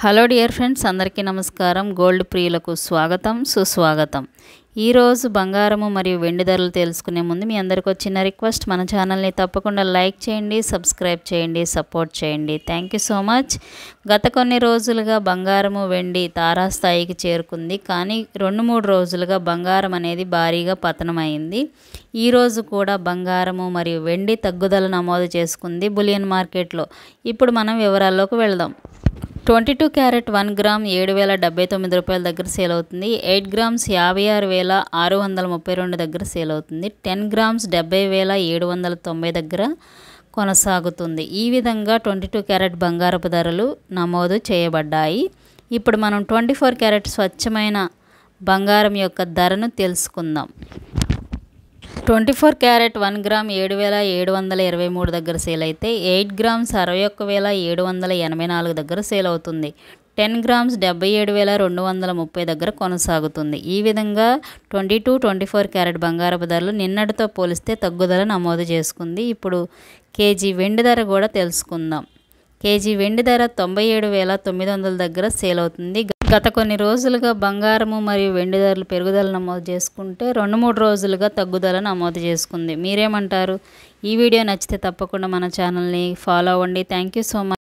Hello dear friends, అందరికీ నమస్కారం. Gold ప్రియులకు స్వాగతం, సుస్వాగతం. ఈరోజు బంగారము మరియు వెండి ధరలు తెలుసుకునే ముందు మీ అందరికీ చిన్న రిక్వెస్ట్, మన ఛానల్ని తప్పకుండా లైక్ చేయండి, సబ్స్క్రైబ్ చేయండి, సపోర్ట్ చేయండి. Thank you so much. గత కొన్ని రోజులుగా బంగారము వెండి తారాస్థాయికి చేరుకుంది, కానీ 2-3 రోజులుగా బంగారం అనేది భారీగా పతనమైంది. ఈరోజు కూడా బంగారము మరియు వెండి తగ్గుదల నమోదు చేసుకుంది బులియన్ మార్కెట్లో. ఇప్పుడు మనం వివరాల్లోకి వెళ్దాం. 22 క్యారెట్ 1 గ్రామ్ 7,079 రూపాయల దగ్గర సేల్ అవుతుంది. 8 గ్రామ్స్ 56,632 దగ్గర సేల్ అవుతుంది. 10 గ్రామ్స్ 70,790 దగ్గర కొనసాగుతుంది. ఈ విధంగా 22 క్యారెట్ బంగారపు ధరలు నమోదు చేయబడ్డాయి. ఇప్పుడు మనం 24 క్యారెట్ స్వచ్ఛమైన బంగారం యొక్క ధరను తెలుసుకుందాం. 24 క్యారెట్ 1 గ్రామ్ 7,723 దగ్గర సేల్ అయితే 8 గ్రామ్స్ 61,784 దగ్గర సేల్ అవుతుంది. 10 గ్రామ్స్ 77,230 దగ్గర కొనసాగుతుంది. ఈ విధంగా 22-24 క్యారెట్ బంగారపు ధరలు నిన్నటితో పోలిస్తే తగ్గుదల నమోదు చేసుకుంది. ఇప్పుడు కేజీ వెండి ధర కూడా తెలుసుకుందాం. కేజీ వెండి ధర 97,900 దగ్గర సేల్ అవుతుంది. గత కొన్ని రోజులుగా బంగారము మరియు వెండి ధరలు పెరుగుదల నమోదు చేసుకుంటే 2-3 రోజులుగా తగ్గుదల నమోదు చేసుకుంది. మీరేమంటారు? ఈ వీడియో నచ్చితే తప్పకుండా మన ఛానల్ని ఫాలో అవ్వండి. Thank you so much.